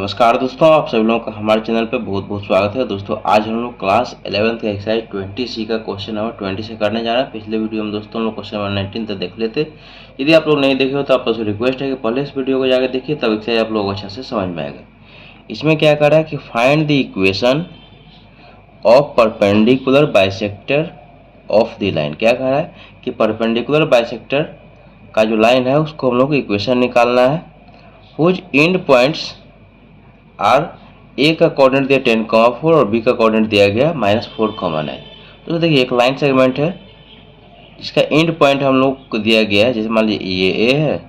नमस्कार दोस्तों, आप सभी लोगों का हमारे चैनल पे बहुत बहुत स्वागत है। दोस्तों आज हम लोग क्लास 11th का एक्सरसाइज 20C का क्वेश्चन नंबर 20 से करने जा रहे हैं। पिछले वीडियो में दोस्तों हम लोग क्वेश्चन नंबर 19 तक देख लेते। यदि आप लोग नहीं देखे हो तो आप लोग से रिक्वेस्ट है कि पहले इस वीडियो को जाकर देखिए, तब एक्सरसाइज आप लोग अच्छा से समझ में आएगा। इसमें क्या कर रहा है कि find the equation of perpendicular bisector of the line. क्या कह रहा है कि परपेंडिकुलर बाइसेक्टर का जो लाइन है उसको हम लोग को इक्वेशन निकालना है। Whose and points R A का कोऑर्डिनेट दिया 10,4 और बी का कोऑर्डिनेट दिया गया -4,9। तो देखिए एक लाइन सेगमेंट है जिसका एंड पॉइंट हम लोग को दिया गया है। जैसे मान लीजिए ये ए है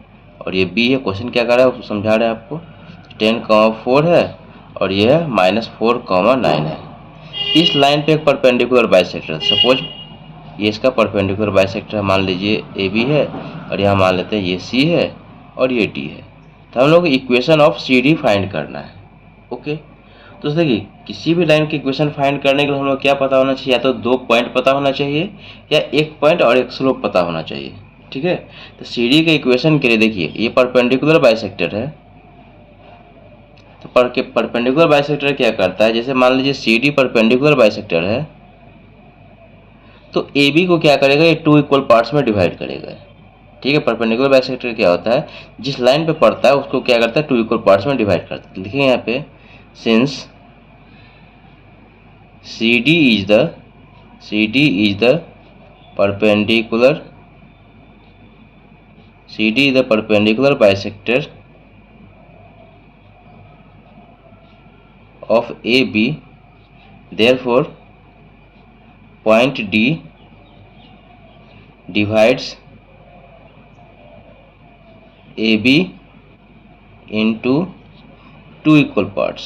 और ये बी है। क्वेश्चन क्या कर रहा है उसको समझा रहे हैं आपको। 10,4 है और ये है -4,9 है। इस लाइन पे एक परपेंडिकुलर बाइसेक्टर, सपोज ये इसका परपेंडिकुलर बाइसेक्टर मान लीजिए ए बी है और यहाँ मान लेते हैं ये सी है और ये डी है। तो हम लोग equation of C D find करना है। ओके, तो देखिए किसी भी लाइन की इक्वेशन फाइंड करने के लिए हम लोग क्या पता होना चाहिए, या तो दो पॉइंट पता होना चाहिए या एक पॉइंट और एक स्लोप पता होना चाहिए। ठीक है, तो सी डी के इक्वेशन के लिए देखिए ये परपेंडिकुलर बाइसेक्टर है। तो परपेंडिकुलर बाइसेक्टर क्या करता है, जैसे मान लीजिए सी डी परपेंडिकुलर बाइसेक्टर है तो ए बी को क्या करेगा, ये 2 इक्वल पार्ट्स में डिवाइड करेगा। ठीक है, परपेंडिकुलर बाइसेक्टर क्या होता है, जिस लाइन पे पड़ता है उसको क्या करता है 2 इक्वल पार्ट्स में डिवाइड करता है। लिखिए यहाँ पे since CD is the perpendicular bisector of AB, therefore point D divides AB into 2 equal parts,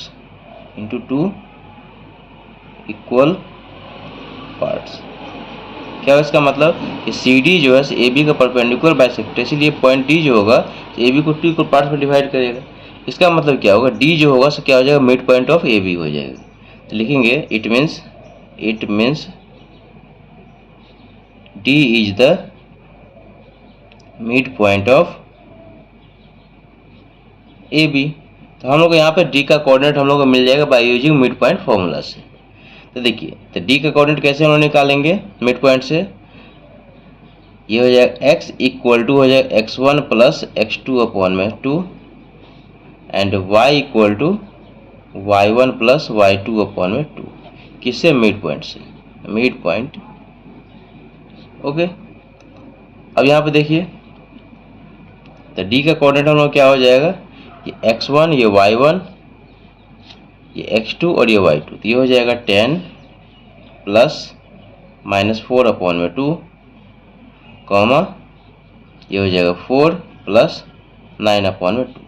क्या है इसका मतलब कि सी डी जो है ए बी का परपेंडिकुलर बाइसेक्टर, इसलिए पॉइंट डी जो होगा ए बी को 2 इक्वल पार्ट्स में डिवाइड करेगा। इसका मतलब क्या होगा, डी जो होगा सो क्या हो जाएगा, mid point of A B हो जाएगा। तो लिखेंगे it means D is the mid point of A B. तो हम लोग यहाँ पे डी का कोऑर्डिनेट हम लोग को मिल जाएगा by using mid point formula से। तो देखिए तो डी का कोऑर्डिनेट कैसे हम लोग निकालेंगे मिड पॉइंट से, ये हो जाएगा x इक्वल टू हो जाएगा x1 प्लस x2 अपॉन में 2 and y equal to y1 plus y2 upon में 2। किससे, मिड पॉइंट से, मिड पॉइंट। ओके, अब यहाँ पे देखिए तो डी का कोऑर्डिनेट हम लोग क्या हो जाएगा, ये x1 ये y1 ये x2 और ये y2। तो ये हो जाएगा 10 प्लस -4 अपॉन में 2 कॉमा ये हो जाएगा 4 प्लस 9 अपॉन में 2।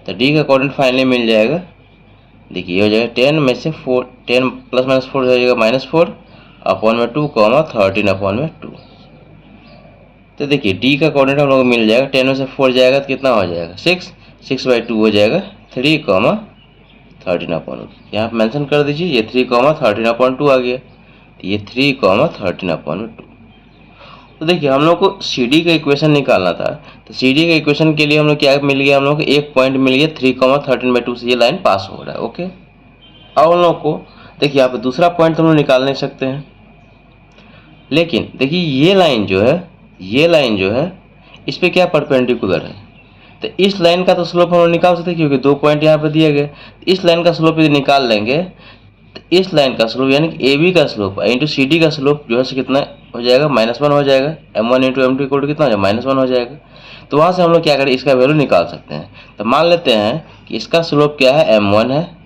तो डी का कोऑर्डिनेट फाइनली मिल जाएगा। देखिए ये हो जाएगा 10 में से 4, 10 प्लस -4 हो जाएगा -4 अपॉन में 2 कॉमा 13 अपॉन में 2। तो देखिए डी का कोऑर्डिनेट हम लोग को मिल जाएगा। 10 में से 4 जाएगा तो कितना हो जाएगा 6/2 हो जाएगा 3 कॉमा 13 अपॉन 2। यहाँ पर मैंशन कर दीजिए ये 3 कॉमा 13 अपॉन 2 आ गया। तो ये 3 कॉमा 13 अपॉन 2। तो देखिए हम लोग को सी डी का इक्वेशन निकालना था। तो सी डी का इक्वेशन के लिए हम लोग क्या मिल गया, हम लोग को एक पॉइंट मिल गया 3,13/2 से ये लाइन पास हो रहा है। ओके, अब हम लोग को देखिए यहाँ पे दूसरा पॉइंट तो हम लोग निकाल नहीं सकते हैं, लेकिन देखिए ये लाइन जो है इस पर क्या परपेंडिकुलर है। तो इस लाइन का तो स्लोप हम लोग निकाल सकते हैं क्योंकि 2 पॉइंट यहाँ पे दिए गए। इस लाइन का स्लोप यदि निकाल लेंगे तो इस लाइन का स्लोप यानी कि ए बी का स्लोप इंटू सी डी का स्लोप जो है कितना हो जाएगा, -1 हो जाएगा। m1 into m2 equal to कितना हो जाएगा, -1 हो जाएगा। तो वहाँ से हम लोग क्या करें, इसका वैल्यू निकाल सकते हैं। तो मान लेते हैं कि इसका स्लोप क्या है, m1 है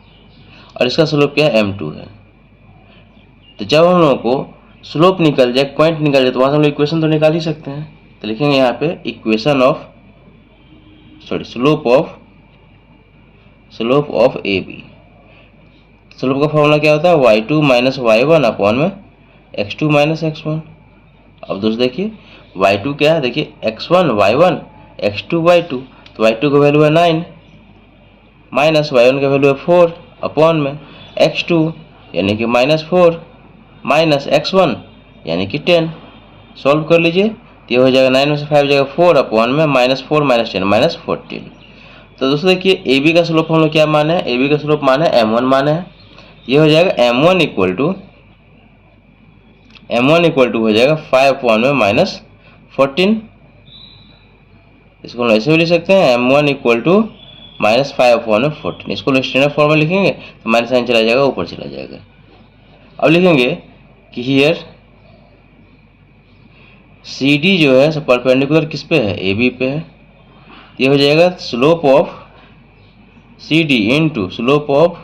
और इसका स्लोप क्या है, m2 है। तो जब हम लोग को स्लोप निकल जाए, पॉइंट निकल जाए, तो वहाँ से हम लोग इक्वेशन तो निकाल ही सकते हैं। तो लिखेंगे यहाँ पे equation of slope of A B. Slope का फॉर्मूला क्या होता है, y2 माइनस y1 अपॉन में x2 माइनस x1। अब दोस्त देखिए y2 क्या है, देखिए x1 y1 x2 y2। तो y2 का वैल्यू है 9 माइनस y1 का वैल्यू है 4 अपॉन में x2 यानी कि -4 माइनस x1 यानी कि 10। सॉल्व कर लीजिए तो ये हो जाएगा 9 में से 5 हो जाएगा 4 अपॉन में -4 माइनस 10 -14। तो दोस्तों देखिए ए बी का स्लोप हम लोग क्या माने हैं, ए बी का स्लोप माने m1 माने हैं। ये हो जाएगा m1 इक्वल टू हो जाएगा 5 में माइनस 14। इसको हम ऐसे भी लिख सकते हैं m1 इक्वल टू माइनस 5 में 14। इसको स्टैंडर्ड फॉर्म में लिखेंगे तो माइनस साइन चला जाएगा, ऊपर चला जाएगा। अब लिखेंगे कि हियर सी डी जो है परपेंडिकुलर किस पे है, ए बी पे है। ये हो जाएगा slope of C D into slope of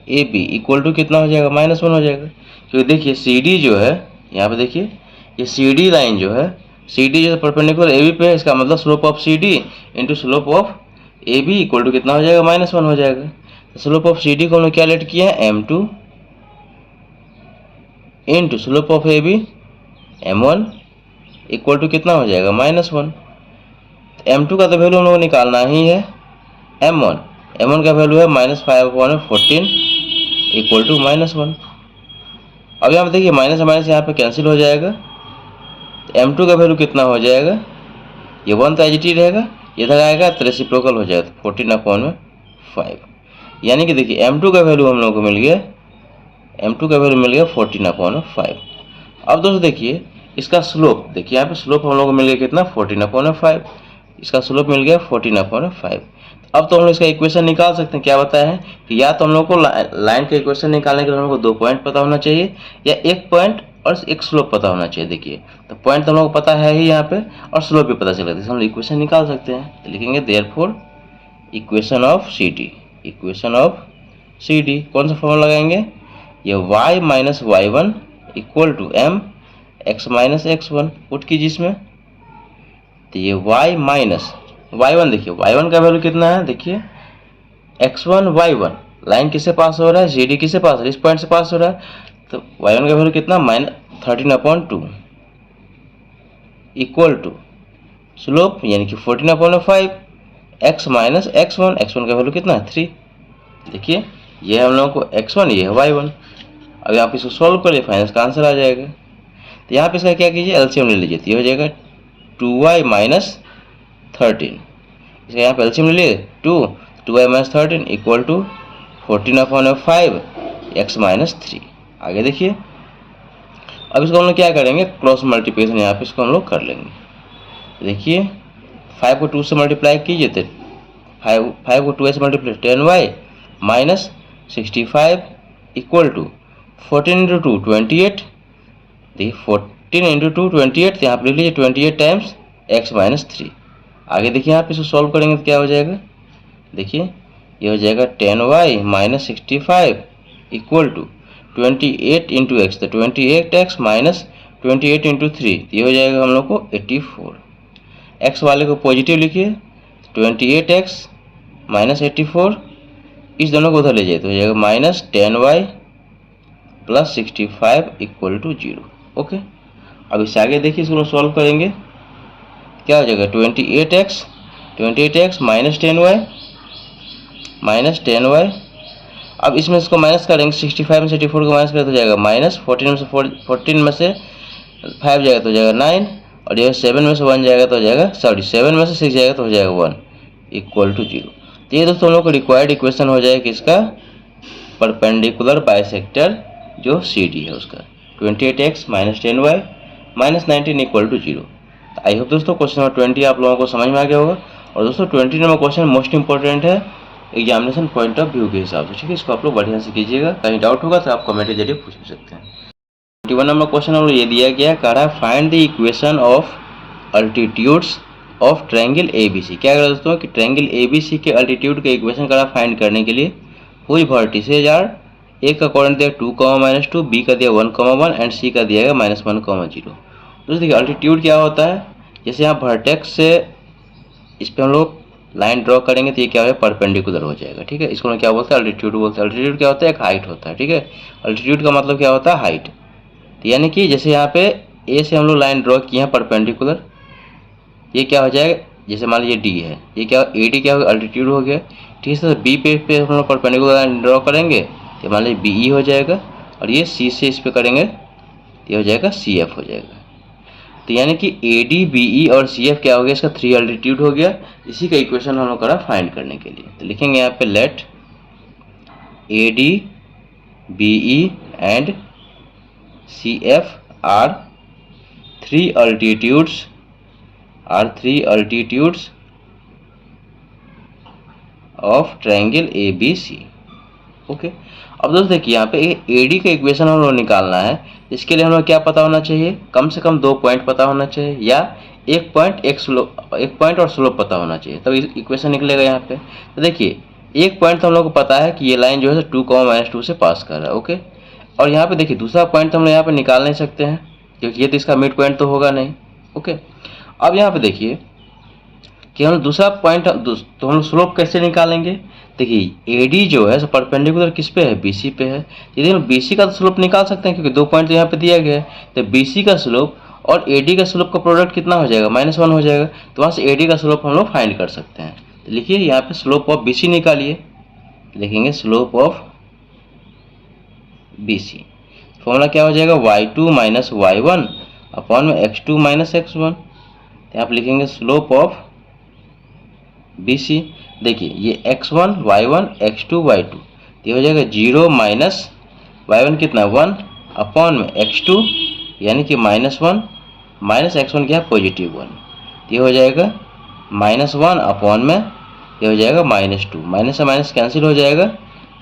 A B equal to कितना हो जाएगा, -1 हो जाएगा। क्योंकि देखिए सी डी जो है, यहाँ पे देखिए ये सी डी लाइन जो है, सी डी जो है परपेंडिकुलर ए बी पे है, इसका मतलब slope of C D into slope of A B equal to कितना हो जाएगा, -1 हो जाएगा। तो स्लोप ऑफ सी डी को हमने क्या लेट किया है, m2 into slope of A B m1 equal to कितना हो जाएगा, -1। m2 का तो वैल्यू हम लोग को निकालना ही है, m1 का वैल्यू है -5/14 इक्वल टू -1। अब यहाँ पे देखिए माइनस माइनस यहाँ पे कैंसिल हो जाएगा, तो m2 का वैल्यू कितना हो जाएगा, ये 1 तो एच रहेगा, इधर आएगा तो रेसिप्रोकल हो जाएगा 14/5। यानी कि देखिए m2 का वैल्यू हम लोग को मिल गया, m2 का वैल्यू मिल गया 14/5। अब दोस्तों देखिए इसका स्लोप, देखिए यहाँ पे स्लोप हम लोग को मिल गया कितना, 14/5। इसका स्लोप मिल गया 14/5। अब तो हम लोग इसका इक्वेशन निकाल सकते हैं। क्या बताया है कि या तो हम लोग को लाइन का इक्वेशन निकालने के लिए हम लोग को 2 पॉइंट पता होना चाहिए, या 1 पॉइंट और एक स्लोप पता होना चाहिए। देखिए तो पॉइंट तो हम लोग को पता है ही यहाँ पे, और स्लोप भी पता चला, हम लोग इक्वेशन निकाल सकते हैं। तो लिखेंगे therefore equation of C D, equation of C D कौन सा फॉर्मूला लगाएंगे, ये y minus y1 equal to m x minus x1 put कीजिए इसमें। तो ये y माइनस y1, देखिए y1 का वैल्यू कितना है, देखिए x1 y1 लाइन किससे पास हो रहा है, GD किससे पास हो रहा है, इस पॉइंट से पास हो रहा है। तो y1 का वैल्यू कितना, -13/2 इक्वल टू स्लोप यानी कि 14/5 x माइनस x1 का वैल्यू कितना है 3। देखिए ये हम लोगों को x1, ये है y1। अब आप इसको सॉल्व करिए, फाइनल का आंसर आ जाएगा। तो यहाँ पे इसका क्या कीजिए, एलसीएम ले लीजिए। तो ये हो जाएगा 2y माइनस 13, इसका यहाँ पे एलसीएम ले लिए 2y minus 13 equal to 14/5 x minus 3। आगे देखिए अब इसको हम लोग क्या करेंगे, क्रॉस मल्टीप्लिकेशन यहाँ पे इसको हम लोग कर लेंगे। देखिए 5 को 2 से मल्टीप्लाई कीजिए तो 5 को 2 से multiply 10y minus 65 equal to 14 into 2 28। देखिए 14 इंटू 2 28, तो यहाँ पर लिख लीजिए 28 टाइम्स x माइनस 3। आगे देखिए यहाँ पे इसको सॉल्व करेंगे तो क्या हो जाएगा, देखिए ये हो जाएगा 10y minus 65 equal to 28 into x, तो 28x माइनस 28 इंटू 3, ये हो जाएगा हम लोग को 84। x वाले को पॉजिटिव लिखिए, 28x माइनस 84, इस दोनों को उधर ले जाए तो हो जाएगा minus 10y plus 65 equal to 0। Okay, अब इससे आगे देखिए इसको सॉल्व करेंगे, क्या हो जाएगा 28x माइनस 10y। अब इसमें इसको माइनस करेंगे, 65 में से 84 को माइनस करें तो जाएगा माइनस 14 में से 5 जाएगा तो हो जाएगा 9, और ये 7 में से 1 जाएगा तो हो जाएगा 7 में से 6 जाएगा तो हो जाएगा 1 इक्वल टू 0। तो ये दोस्तों हम लोग को रिक्वायर्ड इक्वेशन हो जाएगा किसका, परपेंडिकुलर बाइसेक्टर जो सी डी है उसका, 28x minus 10y minus 19 equal to 0। I hope दोस्तों क्वेश्चन नंबर 20 आप लोगों को समझ में आ गया होगा। और दोस्तों 20 नंबर क्वेश्चन मोस्ट इंपॉर्टेंट है एग्जामिनेशन पॉइंट ऑफ व्यू के हिसाब से, ठीक है। इसको आप लोग बढ़िया से कीजिएगा, कहीं डाउट होगा तो आप कमेंट के जरिए पूछ भी सकते हैं। 21 नंबर क्वेश्चन हम लोग ये दिया गया, कह रहा है find the equation of altitudes of triangle ABC। क्या कह रहा है दोस्तों कि ट्रायंगल ABC के अल्टीट्यूड का इक्वेशन करा फाइंड करने के लिए हुई वर्टिसेज आर, ए का कोऑर्डिनेट दिया 2, -2, बी का दिया 1, 1 एंड सी का दिया गया -1, 0। दोस्तों देखिए अल्टीट्यूड क्या होता है, जैसे यहाँ वर्टेक्स से इस पर हम लोग लाइन ड्रॉ करेंगे तो ये क्या हो जाएगा, परपेंडिकुलर हो जाएगा, ठीक है। इसको हम क्या बोलते हैं, अल्टीट्यूड बोलते हैं। अल्टीट्यूड क्या होता है, एक हाइट होता है, ठीक है। अल्टीट्यूड का मतलब क्या होता है, हाइट। तो यानी कि जैसे यहाँ पे ए से हम लोग लाइन ड्रॉ किए हैं परपेंडिकुलर, ये क्या हो जाएगा, जैसे मान लीजिए डी है, ये क्या AD क्या हो गया, अल्टीट्यूड हो गया, ठीक है। बी पे हम लोग परपेंडिकुलर लाइन ड्रॉ करेंगे तो मान लीजिए BE हो जाएगा, और ये सी से इस पर करेंगे ये हो जाएगा CF हो जाएगा। तो यानी कि ए डी बी ई और सी एफ क्या हो गया, इसका 3 अल्टीट्यूड हो गया। इसी का इक्वेशन हम लोग करा फाइंड करने के लिए। तो लिखेंगे यहाँ पे let A D B E and C F are 3 altitudes of triangle A B C. Okay, अब दोस्तों देखिए यहाँ पे ए डी का इक्वेशन हम लोग निकालना है। इसके लिए हम लोग क्या पता होना चाहिए, कम से कम 2 पॉइंट पता होना चाहिए, या 1 पॉइंट और स्लोप पता होना चाहिए, तब तो इक्वेशन निकलेगा यहाँ पे। तो देखिए 1 पॉइंट तो हम लोग को पता है कि ये लाइन जो है 2, -2 से पास कर रहा है। ओके, और यहाँ पे देखिए दूसरा पॉइंट तो हम लोग यहाँ पे निकाल नहीं सकते हैं, क्योंकि ये तो इसका मिड पॉइंट तो होगा नहीं। ओके, अब यहाँ पे देखिए कि हम दूसरा पॉइंट, तो हम स्लोप कैसे निकालेंगे। देखिए ए डी जो है परपेंडिकुलर किस पे है, बी सी पे है। यदि हम बी सी का स्लोप निकाल सकते हैं, क्योंकि 2 पॉइंट तो यहाँ पे दिया गया है। तो बी सी का स्लोप और ए डी का स्लोप का प्रोडक्ट कितना हो जाएगा, -1 हो जाएगा। तो वहाँ से ए डी का स्लोप हम लोग फाइंड कर सकते हैं। तो लिखिए यहाँ पे स्लोप ऑफ बी सी निकालिए, लिखेंगे slope of B C. Formula क्या हो जाएगा, y2 - y1 अपॉन में x2 - x1। तो आप लिखेंगे स्लोप ऑफ बी सी। देखिए ये x1 y1 x2 y2, ये हो जाएगा 0 माइनस y1 कितना 1 अपॉन में x2 यानी कि -1 माइनस x1 क्या है +1, ये हो जाएगा -1 अपॉन में ये हो जाएगा -2, माइनस से माइनस कैंसिल हो जाएगा।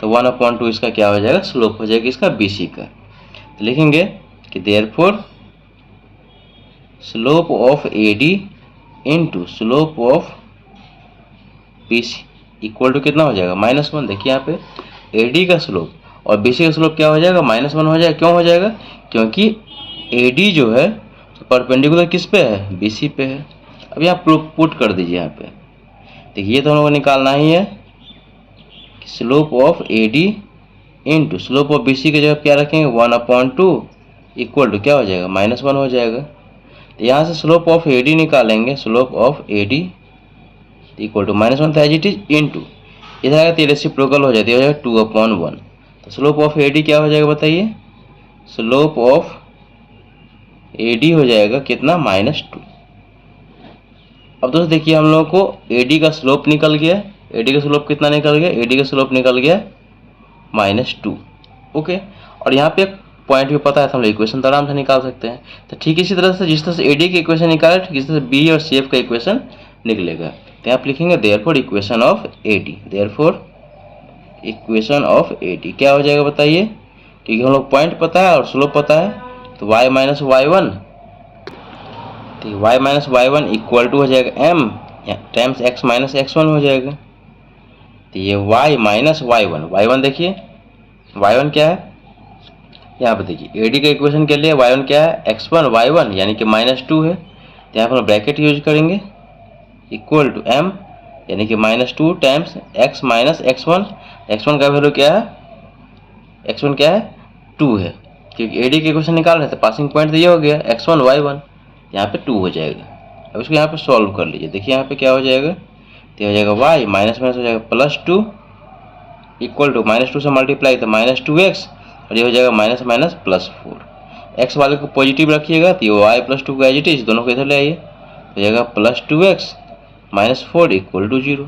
तो 1/2 इसका क्या हो जाएगा, स्लोप हो जाएगा इसका बी सी का। तो लिखेंगे कि therefore slope of A D into slope of B C equal to कितना हो जाएगा, -1। देखिए यहाँ पे ए डी का स्लोप और बी सी का स्लोप क्या हो जाएगा, -1 हो जाएगा। क्यों हो जाएगा, क्योंकि ए डी जो है परपेंडिकुलर किस पे है, बी सी पे है। अब यहाँ पुट कर दीजिए यहाँ पे। देखिए ये तो हम लोग को निकालना ही है कि slope of A D into slope of B C की जगह क्या रखेंगे, 1/2 इक्वल टू क्या हो जाएगा, -1 हो जाएगा। तो यहाँ से स्लोप ऑफ ए डी निकालेंगे, slope of A D equal to -1 था एज इट इज इंटू इधर आएगा तो रेसिप्रोकल हो जाती है, हो जाएगा 2/1। तो स्लोप ऑफ ए डी क्या हो जाएगा बताइए, स्लोप ऑफ ए डी हो जाएगा कितना, -2। अब दोस्तों देखिए हम लोगों को ए डी का स्लोप निकल गया। ए डी का स्लोप कितना निकल गया, ए डी का स्लोप निकल गया -2। ओके, और यहाँ पे एक पॉइंट भी पता है तो हम लोग इक्वेशन तो आराम से निकाल सकते हैं। तो ठीक इसी तरह से जिस तरह से ए डी की इक्वेशन निकाले, ठीक इसी तरह से बी और सी एफ का इक्वेशन निकलेगा। तो आप लिखेंगे therefore equation of A D, therefore equation of A D क्या हो जाएगा बताइए, क्योंकि हम लोग पॉइंट पता है और स्लोप पता है। तो y - y1, तो y - y1 इक्वल टू हो जाएगा m टाइम्स x - x1 हो जाएगा। तो ये y - y1 देखिए y1 क्या है, यहाँ पे देखिए ए डी का इक्वेशन के लिए y1 क्या है, x1 y1 यानी कि -2 है। तो यहाँ पर ब्रैकेट यूज करेंगे इक्वल टू m यानी कि -2 टाइम्स x - x1। x1 का वैल्यू क्या है, x1 क्या है 2 है, क्योंकि ए डी के इक्वेशन निकाल रहे थे। पासिंग पॉइंट तो ये हो गया x1 y1, यहाँ पे 2 हो जाएगा। अब इसको यहाँ पे सॉल्व कर लीजिए। देखिए यहाँ पे क्या हो जाएगा, तो हो जाएगा y माइनस हो जाएगा +2 इक्वल टू -2 से मल्टीप्लाई तो -2x, और ये हो जाएगा -+4। x वाले को पॉजिटिव रखिएगा तो ये y +2 का एज इट इज, दोनों को इधर ले आइए, हो जाएगा +2x -4 इक्वल टू 0।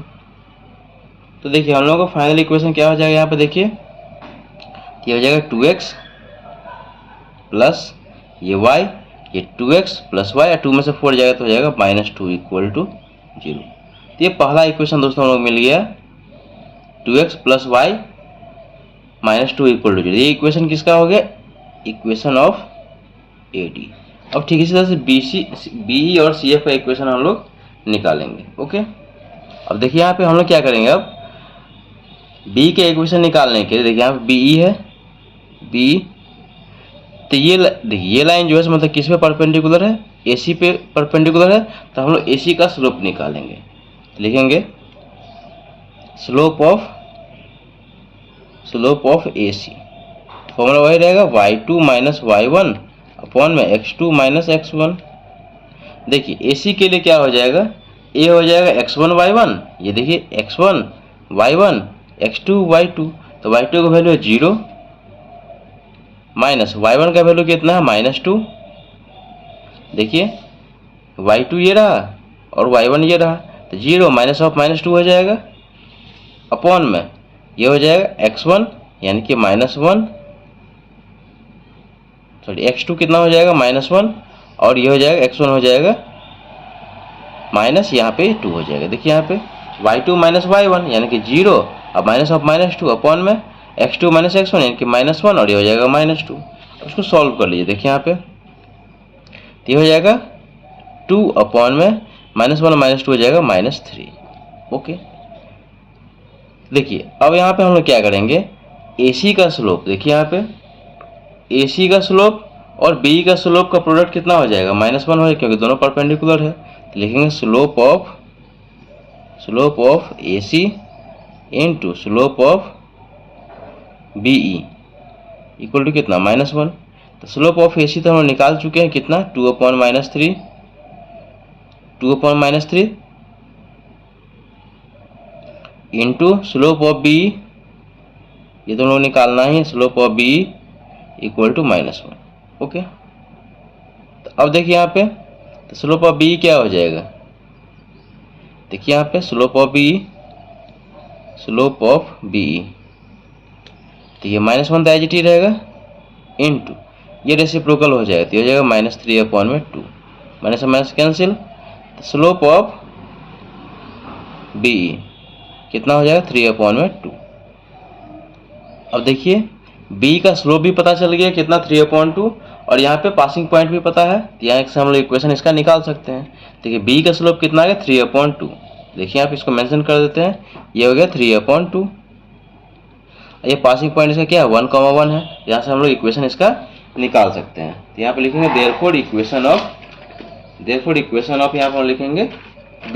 तो देखिए हम लोगों का फाइनल इक्वेशन क्या हो जाएगा, यहाँ पे देखिए ये हो जाएगा 2x प्लस ये y, ये 2x प्लस y, और 2 में से 4 जाएगा तो हो जाएगा -2 इक्वल टू 0। तो ये पहला इक्वेशन दोस्तों हम लोग मिल गया, 2x plus y -2 equal to 0। ये इक्वेशन किसका हो गया, इक्वेशन ऑफ ए डी। अब ठीक इसी तरह से बी और सी एफ का इक्वेशन हम लोग निकालेंगे। ओके, अब देखिए यहाँ पे हम लोग क्या करेंगे, अब बी के इक्वेशन निकालने के लिए देखिए यहाँ पे बी है, बी तो ये देखिए ये लाइन जो है मतलब किस पे परपेंडिकुलर है, ए सी पे परपेंडिकुलर है। तो हम लोग ए सी का स्लोप निकालेंगे, लिखेंगे slope of A C. Formula वही रहेगा y2 - y1 अपॉन में x2 - x1। देखिए ए सी के लिए क्या हो जाएगा, ए हो जाएगा x1 y1, ये देखिए x1 y1 x2 y2, तो y2 का वैल्यू है 0 माइनस y1 का वैल्यू कितना है -2। देखिए y2 ये रहा और y1 ये रहा, तो 0 माइनस ऑफ -2 हो जाएगा, अपॉन में ये हो जाएगा x1 यानी कि -1, सॉरी x2 कितना हो जाएगा -1, और ये हो जाएगा x1 हो जाएगा माइनस यहाँ पे 2 हो जाएगा। देखिए यहाँ पे y2 माइनस y1 यानी कि 0 अब माइनस ऑफ -2 अपॉन में x2 माइनस x1 यानी कि -1 और ये हो जाएगा -2। उसको सॉल्व कर लीजिए। देखिए यहाँ पे ये हो जाएगा 2 अपॉन में -1 -2 हो जाएगा -3। ओके, देखिए अब यहाँ पे हम लोग क्या करेंगे, AC का स्लोप, देखिए यहाँ पे AC का स्लोप और BE का स्लोप का प्रोडक्ट कितना हो जाएगा, -1 हो जाएगा, क्योंकि दोनों परपेंडिकुलर है। तो लिखेंगे slope of AC into slope of BE equal to कितना, -1। तो स्लोप ऑफ AC तो हम निकाल चुके हैं, कितना, 2 upon -3 into slope of BE, ये तो हम लोग निकालना ही है, slope of BE equal to -1। Okay, तो अब देखिए यहाँ पे तो स्लोप ऑफ BE क्या हो जाएगा, देखिए यहाँ पे स्लोप ऑफ BE तो ये -1 तो एज इट ही रहेगा, इनटू ये रेसिप्रोकल हो जाएगा, तो ये हो जाएगा -3 अपॉन में 2, माइनस माइनस कैंसिल, तो स्लोप ऑफ BE कितना हो जाएगा, 3 अपॉन में 2। अब देखिए B का स्लोप भी पता चल गया कितना, 3 अपॉन 2, और यहाँ पे पासिंग पॉइंट भी पता है, तो यहाँ से हम लोग इक्वेशन इसका निकाल सकते हैं। देखिए B का स्लोप कितना आ गया, 3 अपॉन 2। देखिए आप इसको मेंशन कर देते हैं, ये हो गया 3 अपॉन 2। ये पासिंग पॉइंट इसका क्या है, 1,1 है, यहाँ से हम लोग इक्वेशन इसका निकाल सकते हैं। तो यहाँ पे लिखेंगे देयरफॉर इक्वेशन ऑफ यहाँ पर लिखेंगे B।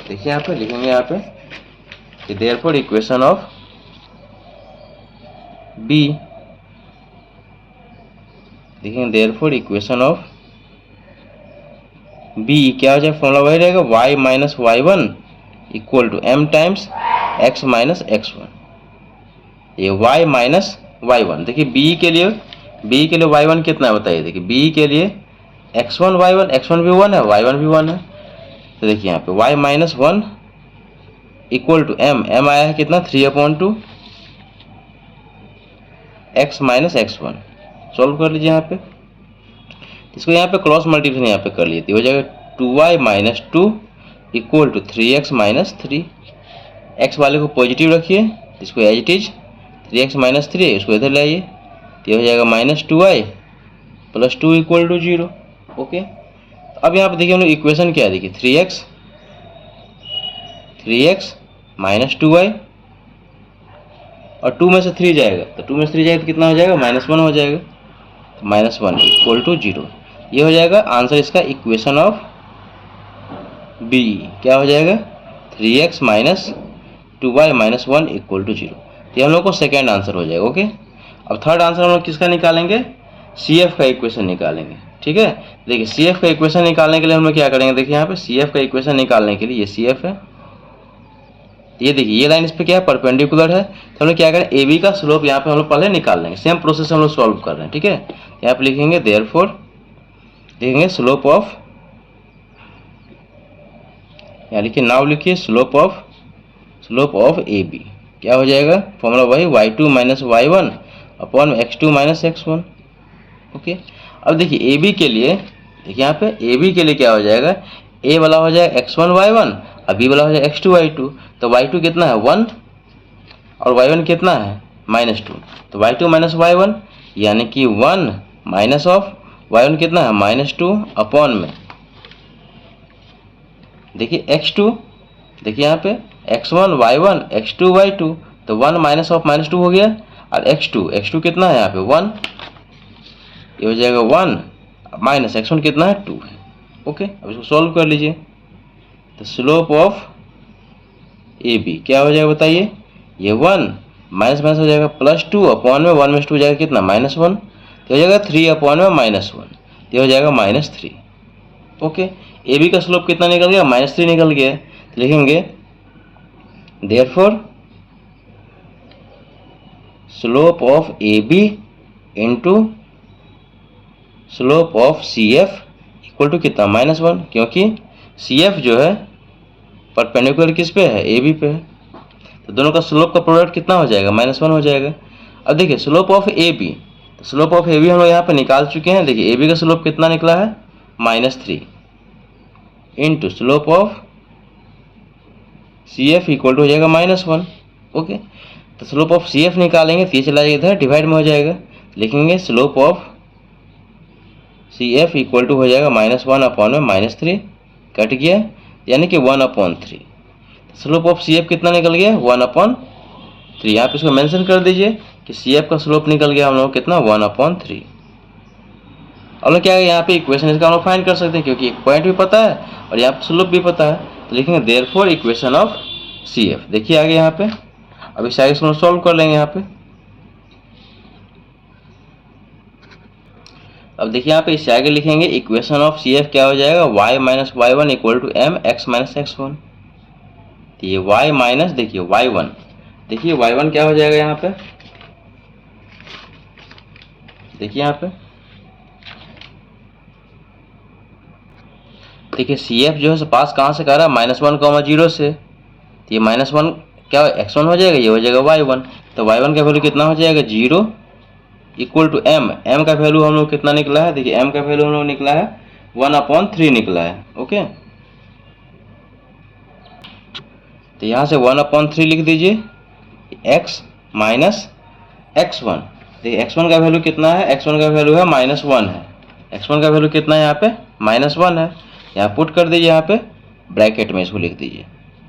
देखिए यहाँ पे लिखेंगे, यहाँ पे देयरफॉर इक्वेशन ऑफ B, देखेंगे देयरफॉर इक्वेशन ऑफ B क्या हो जाएगा, फॉर्मूला वही रहेगा, y minus y1 equal to m times x minus x1। ये y माइनस y1, देखिए B के लिए y1 कितना है बताइए, देखिए B के लिए x1 भी 1 है, y1 भी 1 है, तो देखिए यहाँ पे y minus 1 equal to m आया है कितना, 3 upon 2 x minus x1। Solve कर लीजिए यहाँ पे, इसको यहाँ पे क्रॉस मल्टीप्लिकेशन यहाँ पे कर लीजिए, हो जाएगा 2y minus 2 equal to 3x minus 3। x वाले को पॉजिटिव रखिए, इसको as it is 3x minus 3 है, इसको इधर ले आइए, तो हो जाएगा -2y plus 2 equal to 0। Okay, अब यहाँ पे देखिए हम लोग इक्वेशन क्या है, देखिए 3x माइनस 2y और 2 में से 3 जाएगा, तो 2 में से 3 जाएगा तो कितना हो जाएगा, -1 हो जाएगा, तो -1 इक्वल टू 0। ये हो जाएगा आंसर इसका, इक्वेशन ऑफ B क्या हो जाएगा, 3x minus 2y minus 1 equal to 0। तो ये हम लोग को सेकेंड आंसर हो जाएगा। ओके, अब थर्ड आंसर हम लोग किसका निकालेंगे, CF का इक्वेशन निकालेंगे। ठीक है, देखिए CF का इक्वेशन निकालने के लिए हम लोग क्या करेंगे, देखिए यहाँ पे CF का इक्वेशन निकालने के लिए, ये CF है, ये देखिए ये लाइन इस पे क्या है, परपेंडिकुलर है, तो हम लोग क्या करें, AB का स्लोप यहाँ पे हम लोग पहले निकाल लेंगे, सेम प्रोसेस हम लोग सॉल्व कर रहे हैं। ठीक है, यहाँ पे लिखेंगे देयरफॉर, लिखेंगे स्लोप ऑफ, यहाँ लिखिए, नाउ लिखिए स्लोप ऑफ AB क्या हो जाएगा, फॉर्मूला वही y2 minus y1 upon x2 minus x1। Okay, अब देखिए AB के लिए, देखिए यहाँ पे AB के लिए क्या हो जाएगा, A वाला हो जाएगा x1 y1 और B वाला हो जाएगा x2 y2। तो y2 कितना है 1 और y1 कितना है -2, तो y2 माइनस y1 यानी कि 1 माइनस ऑफ y1 कितना है -2 अपॉन में, देखिए x2, देखिए यहाँ पे x1 y1 x2 y2, तो 1 माइनस ऑफ -2 हो गया, और x2 कितना है यहाँ पे 1, ये हो जाएगा 1 माइनस x1 कितना है 2 है। ओके, अब इसको सॉल्व कर लीजिए, तो स्लोप ऑफ AB क्या हो जाएगा बताइए, ये 1 माइनस माइनस हो जाएगा +2 अपॉन में 1 में 2 हो जाएगा कितना -1, तो हो जाएगा 3 अपॉन में -1, तो हो जाएगा -3। ओके, AB का स्लोप कितना निकल गया, -3 निकल गया, तो लिखेंगे therefore slope of AB into slope of CF equal to कितना -1, क्योंकि CF जो है परपेंडिकुलर किस पे है, AB पे है, तो दोनों का स्लोप का प्रोडक्ट कितना हो जाएगा, -1 हो जाएगा। अब देखिए स्लोप ऑफ AB, तो स्लोप ऑफ AB हम लोग यहाँ पे निकाल चुके हैं। देखिए AB का स्लोप कितना निकला है, -3 into slope of CF equal to हो जाएगा -1। ओके, तो स्लोप ऑफ CF निकालेंगे तो ये चला जाएगा इधर, डिवाइड में हो जाएगा, लिखेंगे slope of CF equal to हो जाएगा -1 अपॉन में -3, कट गया, यानी कि 1/3। स्लोप ऑफ CF कितना निकल गया, 1/3। आप इसको मेंशन कर दीजिए कि CF का स्लोप निकल गया हम लोग कितना, 1/3। और क्या है यहाँ पे इक्वेशन इसका हम लोग फाइंड कर सकते हैं, क्योंकि एक पॉइंट भी पता है और यहाँ पे स्लोप भी पता है, तो लिखेंगे देयरफॉर इक्वेशन ऑफ CF। देखिए आगे यहाँ पे, अब इस आगे हम सॉल्व कर लेंगे यहाँ पे। अब देखिए यहाँ पे इससे आगे लिखेंगे इक्वेशन ऑफ CF क्या हो जाएगा, y - y1 equal to m x - x1। तो ये y माइनस, देखिए y1, देखिए y1 क्या हो जाएगा यहाँ पे, देखिए यहाँ पे, देखिए CF जो है पास कहाँ से कर रहा है, -1, 0 से, तो ये -1 क्या x1 हो जाएगा, ये हो जाएगा y1, तो y1 का वैल्यू कितना हो जाएगा, 0 इक्वल टू m का वैल्यू हम लोग कितना निकला है, देखिए m का वैल्यू हम लोग निकला है 1/3 निकला है। ओके, तो यहाँ से 1/3 लिख दीजिए, x माइनस x1। देखिए x1 का वैल्यू कितना है, x1 का वैल्यू है -1 है, x1 का वैल्यू कितना है यहाँ पे, -1 है। यहाँ पुट कर दीजिए, यहाँ पे ब्रैकेट में इसको लिख दीजिए।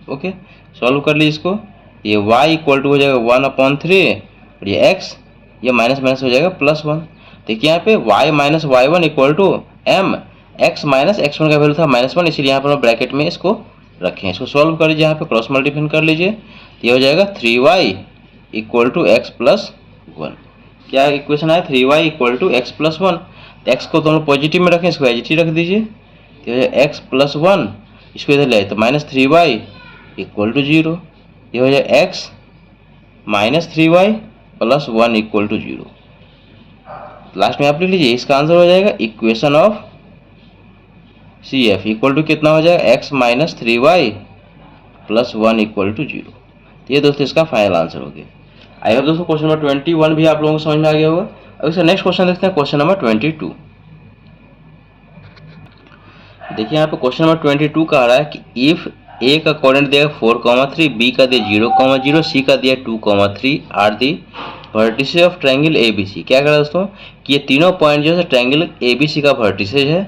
ओके, सॉल्व कर लीजिए इसको, ये y इक्वल टू हो जाएगा 1/3 और ये x, ये माइनस माइनस हो जाएगा +1। देखिए यहाँ पे y minus y1 equal to m, x minus x1 का वैल्यू था -1, इसलिए यहाँ पर ब्रैकेट में इसको रखें। इसको सॉल्व कर लीजिए, यहाँ पे क्रॉस मल्टीप्लिकेशन कर लीजिए, ये हो जाएगा 3y इक्वल टू x + 1। क्या इक्वेशन आया, 3y इक्वल टू x + 1। तो x को तो हम लोग पॉजिटिव में रखें, इसको एज रख दीजिए, तो हो जाएगा x + 1, इसको इधर ले आए तो -3y इक्वल टू 0, ये हो जाएगा x - 3y + 1 equal to 0। Last में आप लिख लीजिए, इसका आंसर हो जाएगा equation of CF equal to कितना हो जाएगा, x - 3y + 1 इक्वल टू 0। ये दोस्तों इसका फाइनल आंसर हो गया। आई होप दोस्तों क्वेश्चन नंबर 21 भी आप लोगों को समझ में आ गया होगा। अब इसका नेक्स्ट क्वेश्चन देखते हैं, क्वेश्चन नंबर 22। देखिए यहाँ पे क्वेश्चन नंबर 22 का आ रहा है कि इफ A का कोऑर्डिनेट दिया 4,3, B का दिया 0,0, C का दिया 2,3 are the vertices of triangle ABC। क्या करा दोस्तों कि ये तीनों पॉइंट जो है ट्रायंगल ABC का वर्टिसेस है।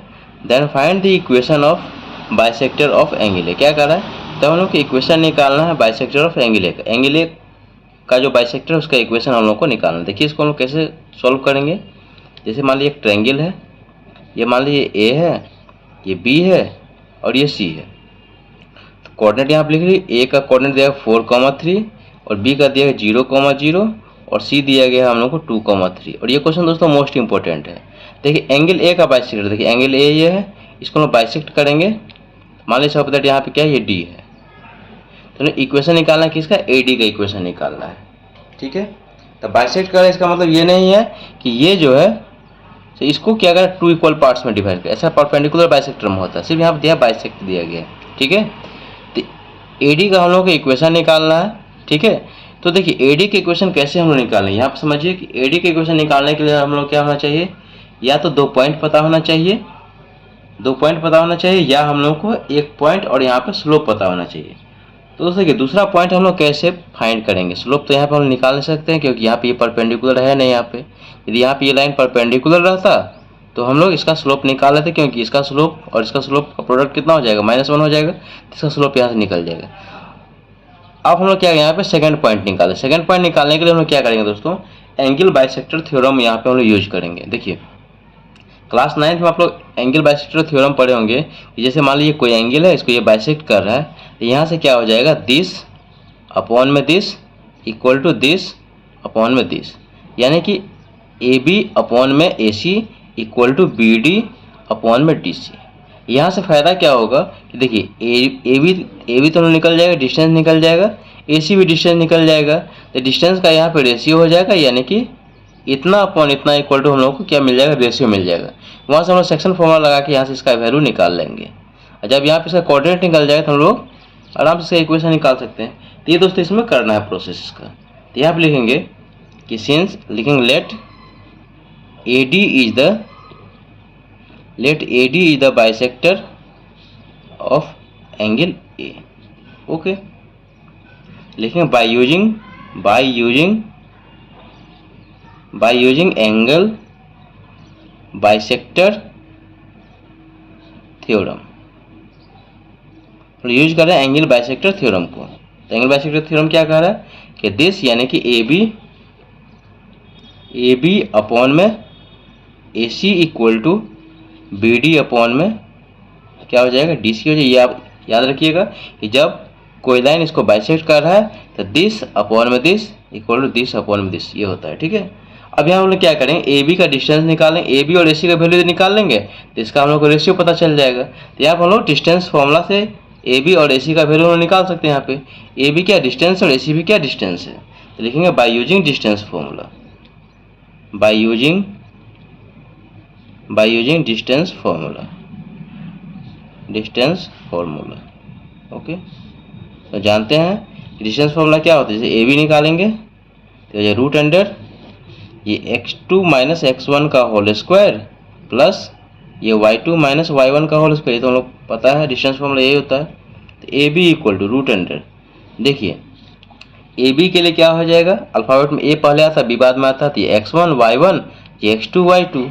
Then find the equation of bisector of angle A। क्या कर रहा है, तो हम लोग को इक्वेशन निकालना है बाइसेक्टर ऑफ एंगल A का। एंगल A का जो बाइसेक्टर है उसका इक्वेशन हम लोग को निकालना है। देखिए इसको हम लोग कैसे सॉल्व करेंगे। जैसे मान लीजिए एक ट्रायंगल है, ये मान लीजिए A है, ये B है और ये C है। तो कोऑर्डिनेट यहाँ पर लिख लीजिए, A का कोऑर्डिनेट दिया 4,3 और B का दिया 0,0 और C दिया गया है हम लोग को 2,3। और ये क्वेश्चन दोस्तों मोस्ट इंपॉर्टेंट है। देखिए एंगल A का बाइसेक्टर, देखिए एंगल A ये है, इसको हम बाइसेक्ट करेंगे। मान लीजिए सपोज दैट यहाँ पे क्या है, ये D है, तो इक्वेशन निकालना है किसका, AD का इक्वेशन निकालना है। ठीक है, तो बाइसेक्ट करें इसका मतलब ये नहीं है कि ये जो है तो इसको क्या करें 2 इक्वल पार्ट्स में डिवाइड करें, ऐसा परपेंडिकुलर बाइसेक्टर में होता है, सिर्फ यहाँ पर दिया बाइसेक्ट दिया गया है। ठीक है, तो AD का हम लोग को इक्वेशन निकालना है। ठीक है, तो देखिए AD के इक्वेशन कैसे हम लोग निकालें, यहाँ पर समझिए कि AD के इक्वेशन निकालने के लिए हम लोग क्या होना चाहिए, या तो 2 पॉइंट पता होना चाहिए, 2 पॉइंट पता होना चाहिए, या हम लोग को 1 पॉइंट और यहाँ पे स्लोप पता होना चाहिए। तो दोस्तों देखिए दूसरा पॉइंट हम लोग कैसे फाइंड करेंगे, स्लोप तो यहाँ पे हम निकाल नहीं सकते हैं क्योंकि यहाँ पे ये परपेंडिकुलर है नहीं। यहाँ पे यदि यहाँ पे ये लाइन परपेंडिकुलर रहता तो हम लोग इसका स्लोप निकाल लेते, क्योंकि इसका स्लोप और इसका स्लोप का प्रोडक्ट कितना हो जाएगा, -1 हो जाएगा, इसका स्लोप यहाँ से निकल जाएगा। अब हम लोग क्या यहाँ पे सेकंड पॉइंट निकालें। सेकंड पॉइंट निकालने के लिए हम लोग क्या करेंगे दोस्तों, एंगल बाइसेक्टर थ्योरम यहाँ पे हम लोग यूज करेंगे। देखिए क्लास 9 में आप लोग एंगल बाइसेक्टर थ्योरम पढ़े होंगे कि जैसे मान लीजिए कोई एंगल है, इसको ये बाइसेक्ट कर रहा है, तो यहाँ से क्या हो जाएगा, दिस अपॉन में this equal to this upon में दिस, यानी कि AB अपॉन में AC equal to BD upon में DC। यहाँ से फ़ायदा क्या होगा कि देखिए AB तो निकल जाएगा, डिस्टेंस निकल जाएगा, AC भी डिस्टेंस निकल जाएगा, तो डिस्टेंस का यहाँ पे रेशियो हो जाएगा, यानी कि इतना अपॉन इतना इक्वल टू हम लोग को क्या मिल जाएगा, रेशियो मिल जाएगा। वहाँ से हम लोग सेक्शन फॉर्मूला लगा के यहाँ से इसका वैल्यू निकाल लेंगे। और जब यहाँ पे इसका कोऑर्डिनेट निकल जाएगा तो हम लोग आराम से इसका इक्वेशन निकाल सकते हैं। तो ये दोस्तों इसमें करना है प्रोसेस इसका। तो यहाँ पे लिखेंगे कि सिंस, लिखेंगे let AD is the bisector of angle A। Okay, लिखेंगे by using angle bisector theorem. तो यूज कर रहे हैं एंगल बाइसेक्टर थ्योरम को। तो एंगल बाइसेक्टर थ्योरम क्या कह रहा है कि दिस यानी कि AB अपॉन में AC equal to BD upon में क्या हो जाएगा, DC हो जाएगा। ये आप याद रखिएगा कि जब कोई लाइन इसको बाइसेक्ट कर रहा है तो दिस अपॉन में this equal to this upon में दिस, ये होता है। ठीक है, अब यहाँ हम लोग क्या करेंगे, AB का डिस्टेंस निकालें, AB और AC का वैल्यू निकाल लेंगे तो इसका हम लोग को रेशियो पता चल जाएगा। तो यहाँ पर हम लोग डिस्टेंस फॉर्मूला से AB और AC का वैल्यू निकाल सकते हैं। यहाँ पे AB क्या डिस्टेंस और AC भी क्या डिस्टेंस है। तो लिखेंगे by using distance formula, by using distance formula. Okay, तो जानते हैं डिस्टेंस फॉर्मूला क्या होता है। जैसे AB निकालेंगे तो ये रूट अंडर ये x2 माइनस x1 का होल स्क्वायर प्लस ये y2 माइनस y1 का होल स्क्वायर। ये तो हम लोग पता है डिस्टेंस फॉर्मूला यही होता है। तो AB equal to root under, देखिए AB के लिए क्या हो जाएगा, अल्फाबेट में A पहले आता B बाद में आता, तो ये x1 y1 ये x2 y2।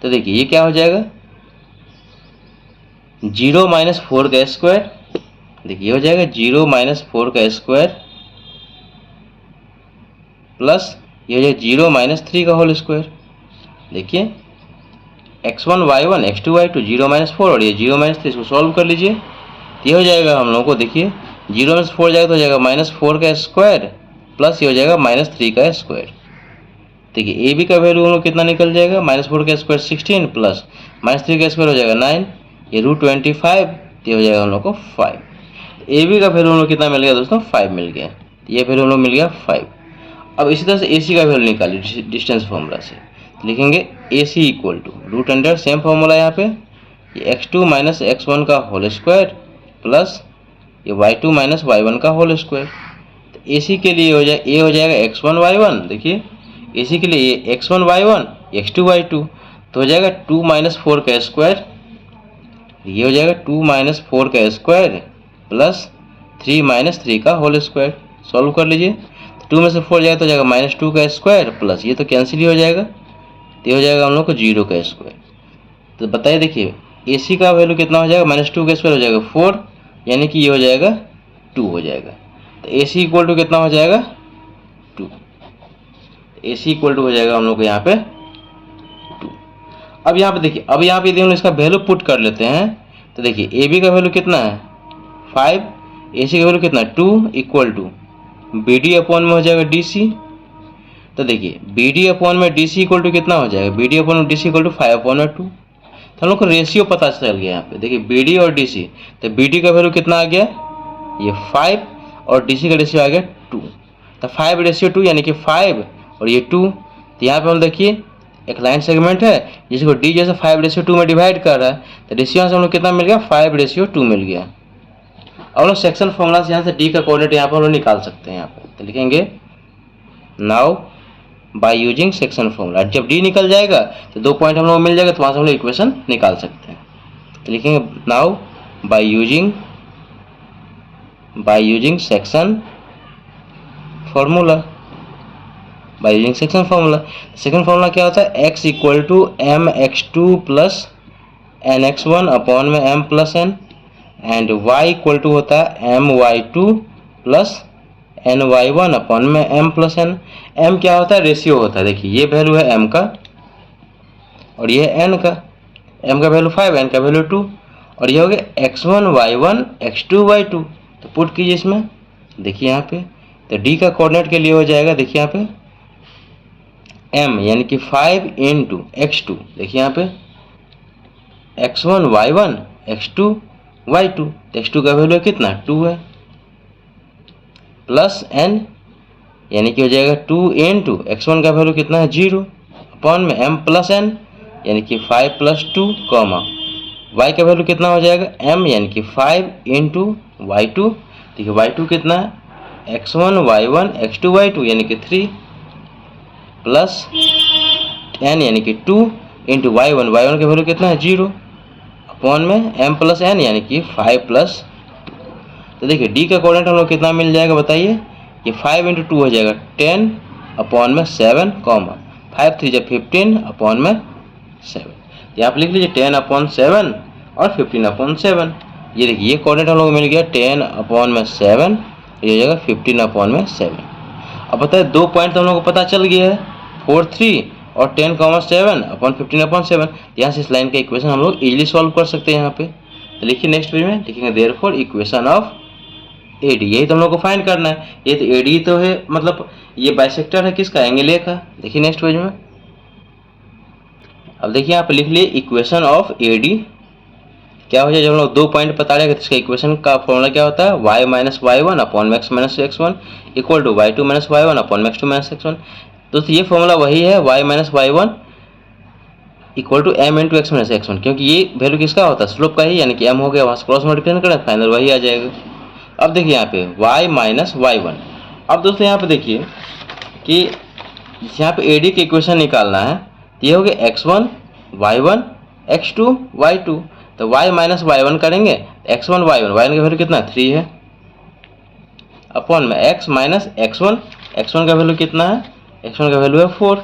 तो देखिए ये क्या हो जाएगा 0 माइनस 4 का स्क्वायर, देखिए ये हो जाएगा 0 माइनस 4 का स्क्वायर प्लस ये हो जाएगा 0 माइनस 3 का होल स्क्वायर। देखिए x1 y1 x2 y2 0 minus 4 और ये 0 माइनस 3, इसको सॉल्व कर लीजिए तो ये हो जाएगा हम लोगों को, देखिए 0 माइनस 4 जाएगा तो हो जाएगा माइनस 4 का स्क्वायर प्लस ये हो जाएगा माइनस 3 का स्क्वायर। देखिए AB का वैल्यू हम लोग कितना निकल जाएगा, माइनस 4 का स्क्वायर 16 प्लस माइनस 3 का स्क्वायर हो जाएगा 9, ये रूट 25, ये हो जाएगा हम लोग को 5। AB का वैल्यू हम लोग कितना मिल गया दोस्तों, 5 मिल गया। ये वैल्यू हम लोग मिल गया 5। अब इसी तरह से AC का वैल्यू निकालिए डिस्टेंस फॉर्मूला से। लिखेंगे AC equal to root under, same formula यहाँ पे ये x2 माइनस x1 का होल स्क्वायर प्लस ये y2 माइनस y1 का होल स्क्वायर। तो AC के लिए हो जाए ये हो जाएगा x1 y1, देखिए AC के लिए ये x1 y1 x2 y2 तो हो जाएगा 2 माइनस 4 का स्क्वायर, ये हो जाएगा 2 माइनस 4 का स्क्वायर प्लस 3 माइनस 3 का होल स्क्वायर। सॉल्व कर लीजिए, 2 में से 4 जाएगा तो जाएगा माइनस 2 का स्क्वायर प्लस ये तो कैंसिल ही हो जाएगा, तो हो जाएगा हम लोग को 0 का स्क्वायर। तो बताइए देखिए AC का वैल्यू कितना हो जाएगा, माइनस 2 का स्क्वायर हो जाएगा 4, यानी कि ये हो जाएगा 2 हो जाएगा। तो AC इक्वल टू कितना हो जाएगा 2, AC इक्वल टू हो जाएगा हम लोग को यहाँ पे 2। अब यहाँ पे देखिए, अब यहाँ पे यदि हम इसका वैल्यू पुट कर लेते हैं तो देखिए AB का वैल्यू कितना है 5, AC का वैल्यू कितना है 2 इक्वल टू BD अपॉन में हो जाएगा DC। तो देखिए BD अपॉन में DC इक्वल टू कितना हो जाएगा, BD अपॉन में DC इक्वल टू 5 अपॉन में 2। तो हम लोग को रेशियो पता चल गया यहाँ पे। देखिए BD और DC, तो BD का वैल्यू कितना आ गया ये 5 और DC का रेशियो आ गया 2। तो 5 रेशियो 2 यानी कि 5 और ये 2। तो यहाँ पे हम देखिए एक लाइन सेगमेंट है जिसको D जैसे 5 रेशियो 2 में डिवाइड कर रहा है, तो रेशियो से हम लोग कितना मिल गया 5 रेशियो 2 मिल गया। अब हम लोग सेक्शन फॉर्मूला से यहाँ से D का कोऑर्डिनेट यहाँ पर हम लोग निकाल सकते हैं। यहाँ पे तो लिखेंगे now by using section formula. जब D निकल जाएगा तो 2 पॉइंट हम लोग मिल जाएगा, तो वहाँ से हम लोग इक्वेशन निकाल सकते हैं। तो लिखेंगे now by using section formula, by using section formula. Second formula क्या होता है, x equal to mx2 plus nx1 upon में m plus n and y equal to होता है my2 प्लस ny1 अपॉन में m प्लस n। m क्या होता है, रेशियो होता है। देखिए ये वैल्यू है m का और ये है n का, m का वैल्यू 5 n का वैल्यू 2 और ये हो गया x1 y1 x2 y2। तो पुट कीजिए इसमें, देखिए यहाँ पे तो D का कोऑर्डिनेट के लिए हो जाएगा, देखिए यहाँ पे m यानी कि 5 इंटू x2, देखिए यहाँ पे x1 y1 x2 y2, x2 का वैल्यू कितना 2 है प्लस n यानी कि हो जाएगा 2 इंटू x1 का वैल्यू कितना है 0 अपॉन में m प्लस n यानी कि 5 प्लस 2 कॉमा y का वैल्यू कितना हो जाएगा m यानी कि 5 इंटू y2। देखिए y2 कितना है x1 y1 x2 y2 यानी कि 3 प्लस n यानी कि 2 इंटू y1 का वैल्यू कितना है 0 अपॉन में m प्लस n यानी कि 5 प्लस। तो देखिए डी का कोऑर्डिनेट हम लोग कितना मिल जाएगा बताइए, ये 5 इंटू 2 हो जाएगा 10 अपॉन में 7 कॉमा 5 3 जब 15 अपॉन में 7। तो आप लिख लीजिए 10 अपॉन 7 और 15 अपॉन 7। ये देखिए ये कोऑर्डिनेट हम लोग मिल गया 10 अपॉन में 7, ये हो जाएगा 15 अपॉन में 7। अब बताए दो पॉइंट तो हम लोग को पता चल गया है 4 3 और 10 कॉमा 7 अपॉन 15 अपॉन 7। यहाँ से इस लाइन का इक्वेशन हम लोग इजीली सॉल्व कर सकते हैं यहाँ पे। तो लिखिए नेक्स्ट पेज में लिखेंगे देयरफॉर इक्वेशन ऑफ एडी, यही तो हम लोग को फाइंड करना है। ये तो एडी तो है, मतलब ये बाइसेक्टर है किसका, एंगल ए का। देखिए नेक्स्ट पेज में अब देखिए यहाँ पे लिख लिए इक्वेशन ऑफ एडी क्या हो जाए, जब हम लोग दो पॉइंट बता रहे हैं तो इसका इक्वेशन का फॉर्मूला क्या होता है y minus y one upon max minus x1 equal to y2 minus y one upon max two minus x1। दोस्तों ये फॉर्मूला वही है y minus y one equal to m into x minus x1, क्योंकि ये value किसका होता है slope का ही, यानी कि m हो गया, वहाँ से क्रॉस मल्टीप्लिकेशन करें फाइनल वही आ जाएगा। अब देखिए यहाँ पे y माइनस वाई वन। अब दोस्तों यहाँ पे देखिए कि यहाँ पे एडी की इक्वेशन निकालना है, ये हो गया x1 y1 x2 y2। तो y माइनस वाई वन करेंगे x1 y1 का वैल्यू कितना 3 है अपॉन में x माइनस x1 का वैल्यू कितना है, x1 का वैल्यू है 4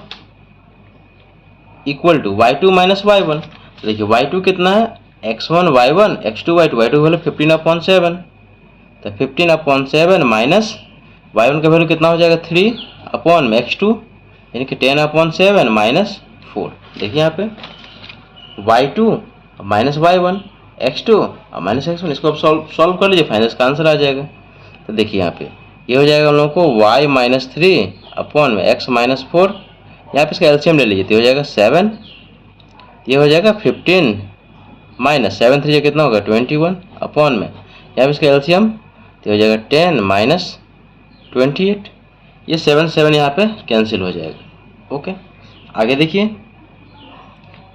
equal to y2 minus y one. तो देखिए y2 कितना है x1 y1 x2 y2 का वैल्यू 15 अपॉन 7। तो 15 अपॉन 7 माइनस y1 का वैल्यू कितना हो जाएगा 3 अपॉन में x2 यानी कि 10 अपॉन 7 माइनस 4। देखिए यहाँ पे y2 माइनस y1 x2 और माइनस x1, इसको आप सॉल्व कर लीजिए फाइनल का आंसर आ जाएगा। तो देखिए यहाँ पे ये हो जाएगा हम लोगों को y माइनस 3 अपॉन में x माइनस 4, यहाँ पे इसका एलसीएम ले लीजिए तो हो जाएगा 7, ये हो जाएगा 15 माइनस 7 3 कितना होगा 21 अपॉन में यहाँ पे इसका एलसीएम तो हो जाएगा 10 माइनस 28, ये 7 7 यहाँ पे कैंसिल हो जाएगा। ओके आगे देखिए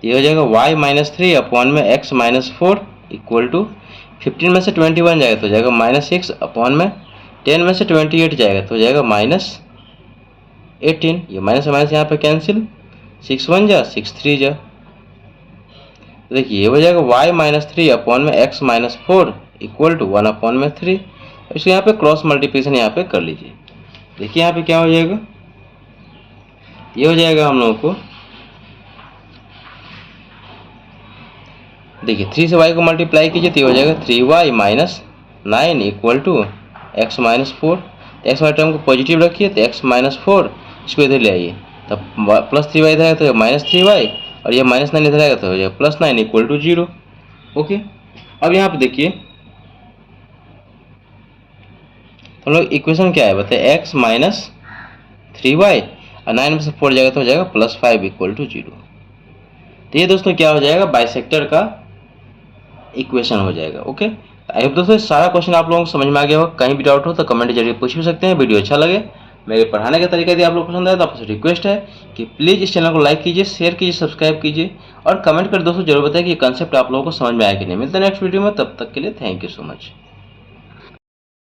ये हो जाएगा y माइनस 3 अपॉन में x माइनस 4 इक्वल टू 15 में से 21 जाएगा तो हो जाएगा माइनस 6 अपॉन में 10 में से 28 जाएगा तो हो जाएगा माइनस 18। ये माइनस माइनस यहाँ पे कैंसिल, 6 1 जा 6 3 जा। तो देखिए ये हो जाएगा y माइनस 3 अपॉन में x minus 4 equal to 1 upon में 3। इसको यहाँ पे क्रॉस मल्टीप्लिकेशन यहाँ पे कर लीजिए। देखिए यहाँ पे क्या हो जाएगा, ये हो जाएगा हम लोगों को देखिए 3 से y को मल्टीप्लाई कीजिए तो ये हो जाएगा 3y minus 9 equal to x minus 4। X y term को पॉजिटिव रखिए तो x माइनस 4 इसको इधर ले आइए तब प्लस 3y इधर आएगा तो माइनस 3y और ये माइनस 9 इधर आएगा तो हो जाएगा प्लस 9 इक्वल टू 0। ओके अब यहाँ पे देखिए हम लोग इक्वेशन क्या है बताइए, x माइनस 3y और 9 में से 4 जाएगा तो हो जाएगा प्लस 5 इक्वल टू 0। तो ये दोस्तों क्या हो जाएगा बाइसेक्टर का इक्वेशन हो जाएगा। ओके आई होप दोस्तों सारा क्वेश्चन आप लोगों को समझ में आ गया हो। कहीं भी डाउट हो तो कमेंट जरिए पूछ भी सकते हैं। वीडियो अच्छा लगे मेरे पढ़ाने का तरीका यदि आप लोग पसंद आए तो आपसे रिक्वेस्ट है कि प्लीज़ इस चैनल को लाइक कीजिए, शेयर कीजिए, सब्सक्राइब कीजिए और कमेंट कर दोस्तों जरूर बताएं कि ये कंसेप्ट आप लोगों को समझ में आया कि नहीं। मिलते हैं नेक्स्ट वीडियो में, तब तक के लिए थैंक यू सो मच।